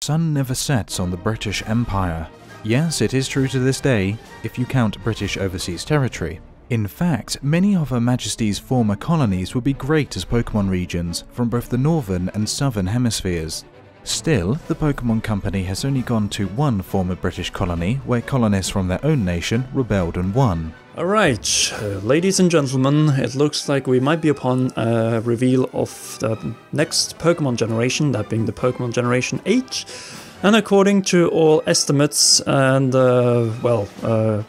sun never sets on the British Empire. Yes, it is true to this day, if you count British overseas territory. In fact, many of Her Majesty's former colonies would be great as Pokemon regions from both the northern and southern hemispheres. Still, the Pokemon Company has only gone to one former British colony where colonists from their own nation rebelled and won. Alright, ladies and gentlemen, it looks like we might be upon a reveal of the next Pokemon generation, that being the Pokemon Generation 8. And according to all estimates and,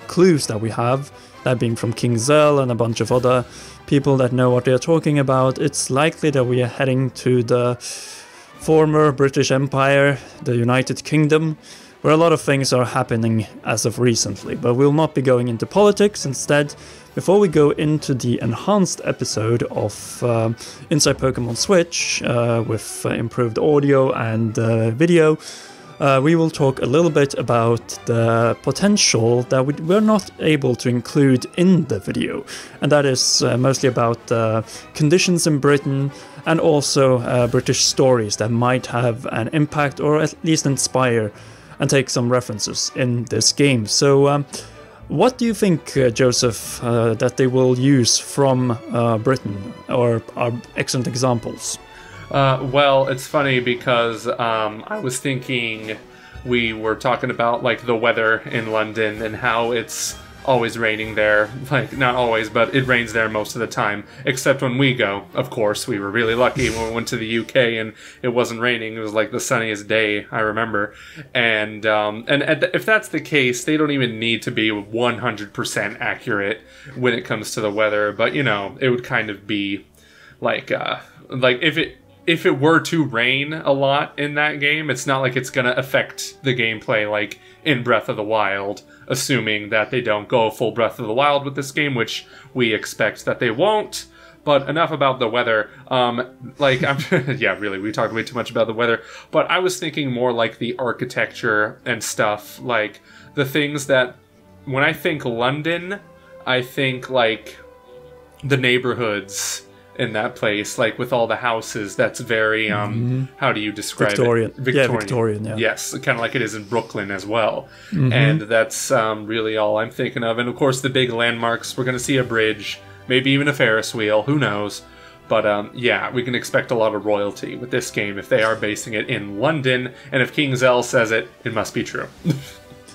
clues that we have, that being from King Zell and a bunch of other people that know what they're talking about, it's likely that we are heading to the former British Empire, the United Kingdom, where a lot of things are happening as of recently. But we'll not be going into politics. Instead, before we go into the enhanced episode of Inside Pokemon Switch, with improved audio and video, we will talk a little bit about the potential that we're not able to include in the video. And that is mostly about conditions in Britain and also British stories that might have an impact or at least inspire and take some references in this game. So what do you think, Joseph, that they will use from Britain or are excellent examples? Well, it's funny because I was thinking we were talking about like the weather in London and how it's always raining there. Like, not always, but it rains there most of the time, except when we go. Of course, we were really lucky when we went to the UK and it wasn't raining. It was like the sunniest day, I remember. And if that's the case, they don't even need to be 100% accurate when it comes to the weather. But, you know, it would kind of be like if it were to rain a lot in that game, it's not like it's going to affect the gameplay like in Breath of the Wild, assuming that they don't go full Breath of the Wild with this game, which we expect that they won't. But enough about the weather. Yeah, really, we talked way too much about the weather. But I was thinking more like the architecture and stuff, like the things that, when I think London, I think like the neighborhoods in that place, like with all the houses, that's very, how do you describe Victorian. it? Yeah, Victorian, yeah. Yes, kind of like it is in Brooklyn as well. And that's really all I'm thinking of. And of course, the big landmarks, we're going to see a bridge, maybe even a Ferris wheel, who knows. But yeah, we can expect a lot of royalty with this game if they are basing it in London. And if King Zell says it, it must be true.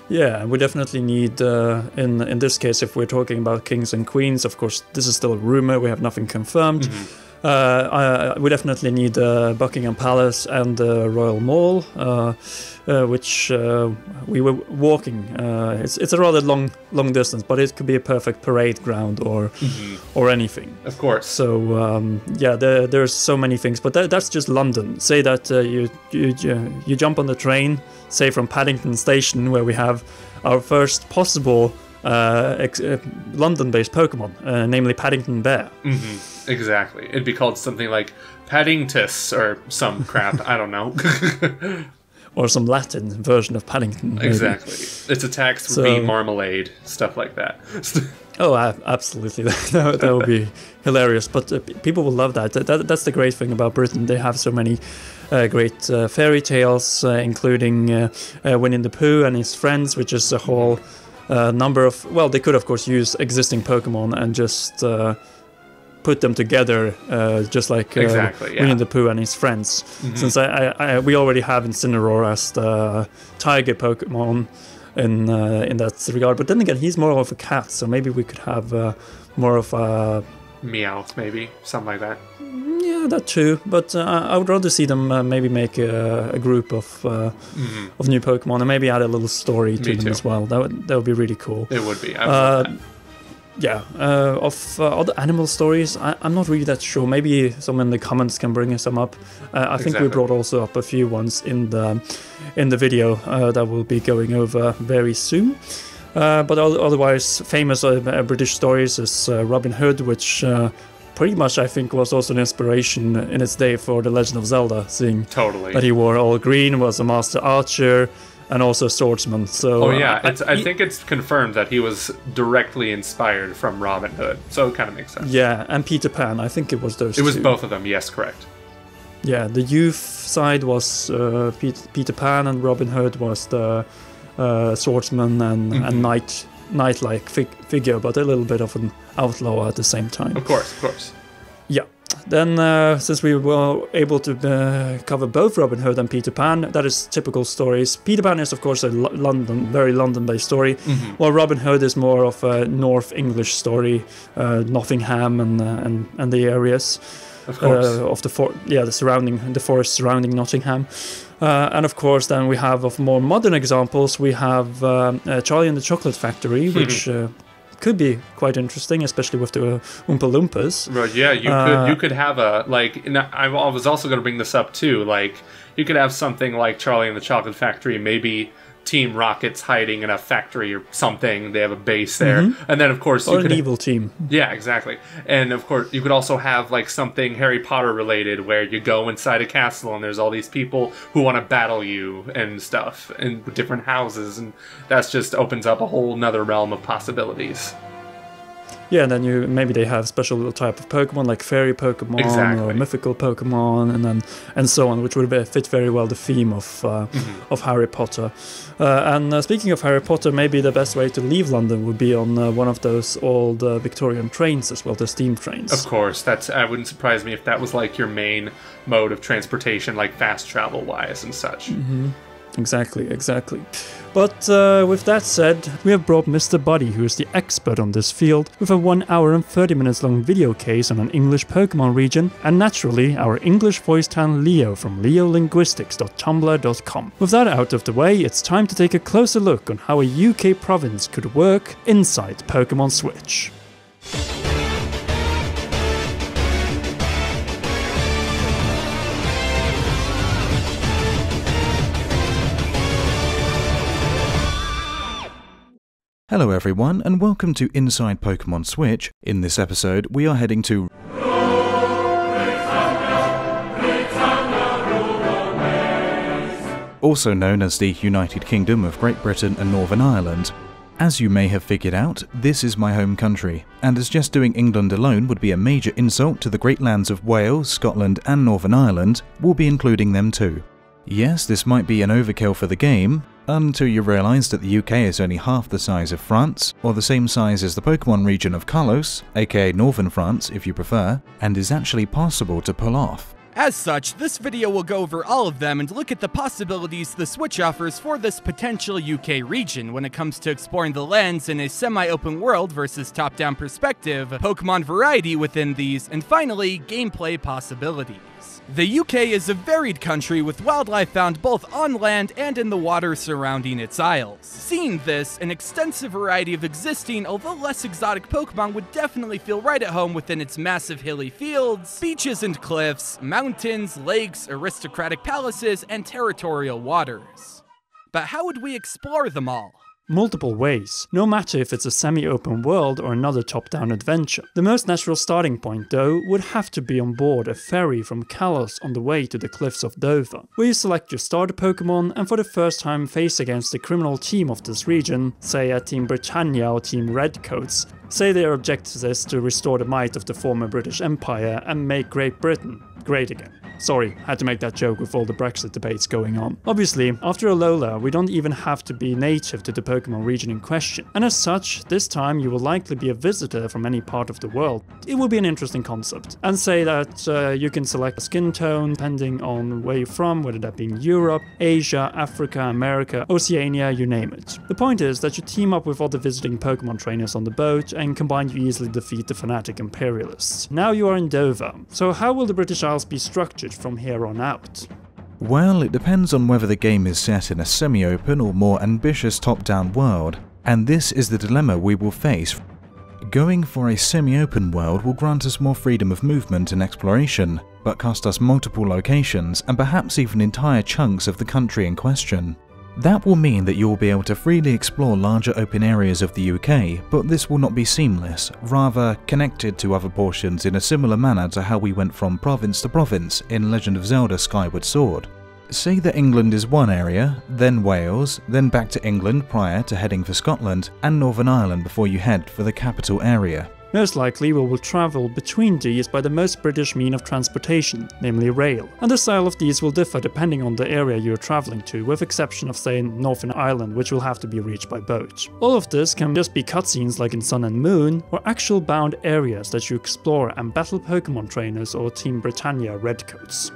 Yeah, we definitely need, in this case, if we're talking about kings and queens, of course, this is still a rumor, we have nothing confirmed. We definitely need Buckingham Palace and the Royal Mall, which we were walking. It's a rather long distance, but it could be a perfect parade ground or anything. Of course. So yeah, there's so many things, but that's just London. Say that you jump on the train, say from Paddington Station, where we have our first possible London-based Pokemon, namely Paddington Bear. Exactly. It'd be called something like Paddingtus or some crap. I don't know. Or some Latin version of Paddington. Maybe. Exactly. Its attacks would be marmalade, stuff like that. Oh, absolutely. That would be hilarious. But people will love that. That's the great thing about Britain. They have so many great fairy tales, including Winnie the Pooh and his friends, which is a whole number of... Well, they could, of course, use existing Pokemon and just put them together, just like Winnie the Pooh and his friends. Since we already have Incineroar as the tiger Pokemon in that regard. But then again, he's more of a cat, so maybe we could have more of a... Meowth, maybe. Something like that. Yeah, that too. But I would rather see them maybe make a group of new Pokemon and maybe add a little story to them as well. That would be really cool. It would be. I would yeah, of other animal stories, I'm not really that sure. Maybe someone in the comments can bring some up. I think we brought also up a few ones in the video that we'll be going over very soon. But otherwise, famous British stories is Robin Hood, which pretty much I think was also an inspiration in its day for The Legend of Zelda, seeing that he wore all green, was a master archer, and also swordsman. So I think it's confirmed that he was directly inspired from Robin Hood, so it kind of makes sense. Yeah, and Peter Pan, I think it was those two. It was two. both of them, yes, correct. Yeah, the youth side was Peter Pan, and Robin Hood was the swordsman and knight-like figure, but a little bit of an outlaw at the same time. Of course. Yeah. Then, since we were able to cover both Robin Hood and Peter Pan, that is typical stories. Peter Pan is, of course, a very London-based story, while Robin Hood is more of a North English story, Nottingham and the areas. Of course. Of the forest surrounding Nottingham. And of course, then we have of more modern examples, we have Charlie and the Chocolate Factory, which could be quite interesting, especially with the Oompa Loompas. Right, yeah, you could have a, like, I was also going to bring this up too, like, you could have something like Charlie and the Chocolate Factory, maybe Team Rocket's hiding in a factory or something. They have a base there. And then, of course... Or an evil team. Yeah, exactly. And, of course, you could also have, like, something Harry Potter related where you go inside a castle and there's all these people who want to battle you and stuff in different houses. And that just opens up a whole nother realm of possibilities. Yeah, and then maybe they have special little type of Pokemon, like fairy Pokemon or mythical Pokemon, and so on, which would fit very well the theme of Harry Potter. And speaking of Harry Potter, maybe the best way to leave London would be on one of those old Victorian trains as well, the steam trains. Of course, that wouldn't surprise me if that was like your main mode of transportation, like fast travel wise and such. Exactly. But with that said, we have brought Mr. Buddy, who is the expert on this field, with a 1 hour and 30 minutes long video case on an English Pokemon region, and naturally our English voiced hand Leo from leolinguistics.tumblr.com. With that out of the way, it's time to take a closer look on how a UK province could work inside Pokemon Switch. Hello everyone, and welcome to Inside Pokemon Switch. In this episode, we are heading to also known as the United Kingdom of Great Britain and Northern Ireland. As you may have figured out, this is my home country, and as just doing England alone would be a major insult to the great lands of Wales, Scotland and Northern Ireland, we'll be including them too. Yes, this might be an overkill for the game, until you realise that the UK is only half the size of France, or the same size as the Pokemon region of Kalos, aka Northern France if you prefer, and is actually possible to pull off. As such, this video will go over all of them and look at the possibilities the Switch offers for this potential UK region when it comes to exploring the lands in a semi-open world versus top-down perspective, Pokemon variety within these, and finally, gameplay possibilities. The UK is a varied country with wildlife found both on land and in the water surrounding its isles. Seeing this, an extensive variety of existing, although less exotic Pokemon would definitely feel right at home within its massive hilly fields, beaches and cliffs, mountains, lakes, aristocratic palaces, and territorial waters. But how would we explore them all? Multiple ways, no matter if it's a semi-open world or another top-down adventure. The most natural starting point, though, would have to be on board a ferry from Kalos on the way to the cliffs of Dover, where you select your starter Pokemon and for the first time face against the criminal team of this region, say a Team Britannia or Team Redcoats. Say their objective is to restore the might of the former British Empire and make Great Britain great again. Sorry, had to make that joke with all the Brexit debates going on. Obviously, after Alola, we don't even have to be native to the Pokemon region in question, and as such, this time you will likely be a visitor from any part of the world. It will be an interesting concept, and say that you can select a skin tone depending on where you're from, whether that be in Europe, Asia, Africa, America, Oceania, you name it. The point is that you team up with other visiting Pokemon trainers on the boat, and combined you easily defeat the fanatic imperialists. Now you are in Dover, so how will the British Isles be structured from here on out? Well, it depends on whether the game is set in a semi-open or more ambitious top-down world, and this is the dilemma we will face. Going for a semi-open world will grant us more freedom of movement and exploration, but cost us multiple locations and perhaps even entire chunks of the country in question. That will mean that you will be able to freely explore larger open areas of the UK, but this will not be seamless, rather connected to other portions in a similar manner to how we went from province to province in Legend of Zelda Skyward Sword. Say that England is one area, then Wales, then back to England prior to heading for Scotland, and Northern Ireland before you head for the capital area. Most likely we will travel between these by the most British mean of transportation, namely rail, and the style of these will differ depending on the area you are travelling to, with exception of say Northern Ireland, which will have to be reached by boat. All of this can just be cutscenes like in Sun and Moon, or actual bound areas that you explore and battle Pokemon trainers or Team Britannia Redcoats.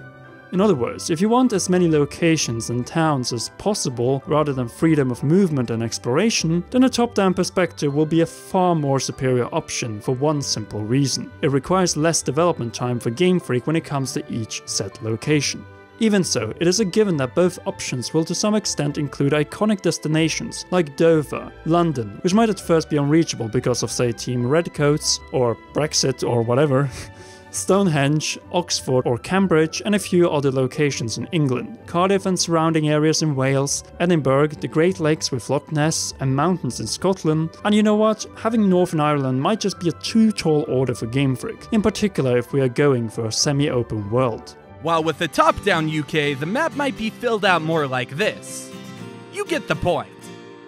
In other words, if you want as many locations and towns as possible rather than freedom of movement and exploration, then a top-down perspective will be a far more superior option for one simple reason. It requires less development time for Game Freak when it comes to each set location. Even so, it is a given that both options will to some extent include iconic destinations like Dover, London, which might at first be unreachable because of say Team Redcoats or Brexit or whatever, Stonehenge, Oxford or Cambridge, and a few other locations in England, Cardiff and surrounding areas in Wales, Edinburgh, the Great Lakes with Loch Ness, and mountains in Scotland. And you know what? Having Northern Ireland might just be a too tall order for Game Freak, in particular if we are going for a semi-open world. While with the top-down UK, the map might be filled out more like this. You get the point.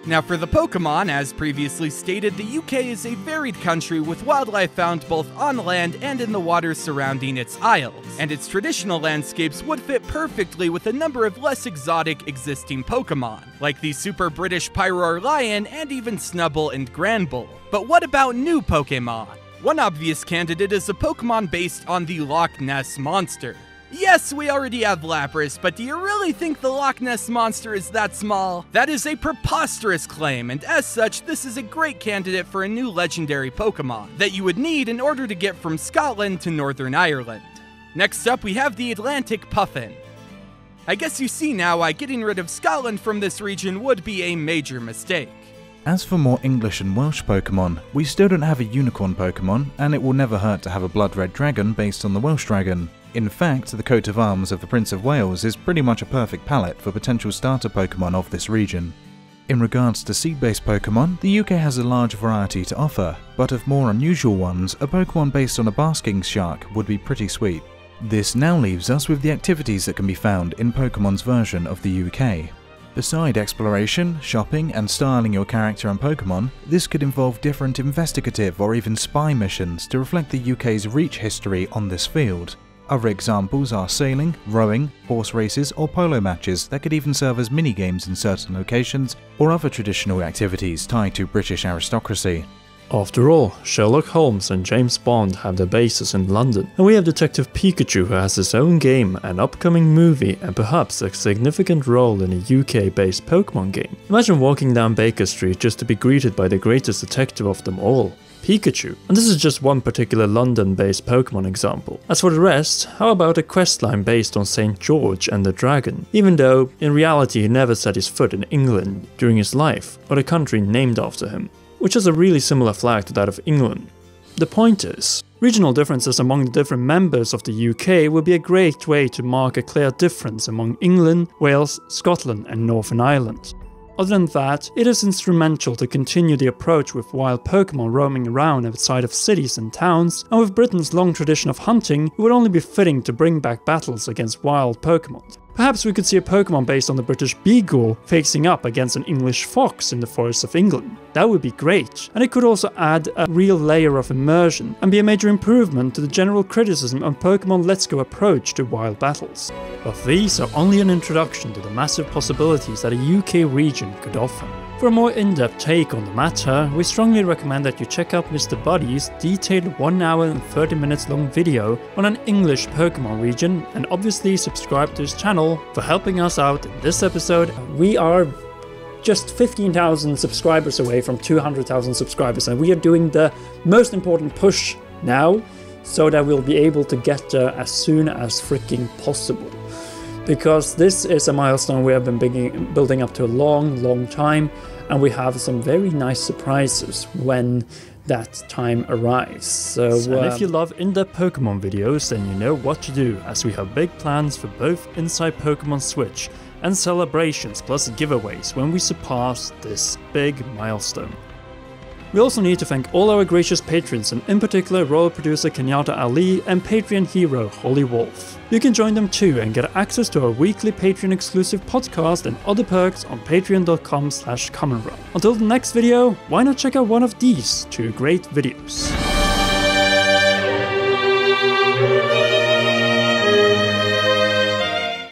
Now for the Pokemon, as previously stated, the UK is a varied country with wildlife found both on land and in the waters surrounding its isles, and its traditional landscapes would fit perfectly with a number of less exotic existing Pokemon, like the super British Pyroar Lion and even Snubbull and Granbull. But what about new Pokemon? One obvious candidate is a Pokemon based on the Loch Ness Monster. Yes, we already have Lapras, but do you really think the Loch Ness Monster is that small? That is a preposterous claim, and as such, this is a great candidate for a new legendary Pokemon that you would need in order to get from Scotland to Northern Ireland. Next up, we have the Atlantic Puffin. I guess you see now why getting rid of Scotland from this region would be a major mistake. As for more English and Welsh Pokemon, we still don't have a unicorn Pokemon, and it will never hurt to have a Blood Red Dragon based on the Welsh Dragon. In fact, the coat of arms of the Prince of Wales is pretty much a perfect palette for potential starter Pokemon of this region. In regards to seed-based Pokemon, the UK has a large variety to offer, but of more unusual ones, a Pokemon based on a basking shark would be pretty sweet. This now leaves us with the activities that can be found in Pokemon's version of the UK. Beside exploration, shopping, and styling your character and Pokemon, this could involve different investigative or even spy missions to reflect the UK's rich history on this field. Other examples are sailing, rowing, horse races, or polo matches that could even serve as mini-games in certain locations, or other traditional activities tied to British aristocracy. After all, Sherlock Holmes and James Bond have their bases in London, and we have Detective Pikachu who has his own game, an upcoming movie, and perhaps a significant role in a UK-based Pokemon game. Imagine walking down Baker Street just to be greeted by the greatest detective of them all, Pikachu. And this is just one particular London-based Pokemon example. As for the rest, how about a questline based on St. George and the Dragon, even though in reality he never set his foot in England during his life, or the country named after him, which has a really similar flag to that of England. The point is, regional differences among the different members of the UK would be a great way to mark a clear difference among England, Wales, Scotland and Northern Ireland. Other than that, it is instrumental to continue the approach with wild Pokemon roaming around outside of cities and towns, and with Britain's long tradition of hunting, it would only be fitting to bring back battles against wild Pokemon. Perhaps we could see a Pokemon based on the British Beagle facing up against an English fox in the forests of England. That would be great, and it could also add a real layer of immersion and be a major improvement to the general criticism on Pokemon Let's Go approach to wild battles. But these are only an introduction to the massive possibilities that a UK region could offer. For a more in-depth take on the matter, we strongly recommend that you check out Mr. Buddy's detailed 1 hour and 30 minutes long video on an English Pokemon region, and obviously subscribe to his channel for helping us out in this episode. We are just 15,000 subscribers away from 200,000 subscribers, and we are doing the most important push now so that we'll be able to get there as soon as freaking possible. Because this is a milestone we have been building up to a long time, and we have some very nice surprises when that time arrives. So and if you love in-depth Pokemon videos, then you know what to do, as we have big plans for both Inside Pokemon Switch and celebrations plus giveaways when we surpass this big milestone. We also need to thank all our gracious patrons, and in particular royal producer Kenyatta Ali and Patreon hero Holy Wolf. You can join them too and get access to our weekly Patreon exclusive podcast and other perks on patreon.com/commonrun. Until the next video, why not check out one of these 2 great videos? Bye.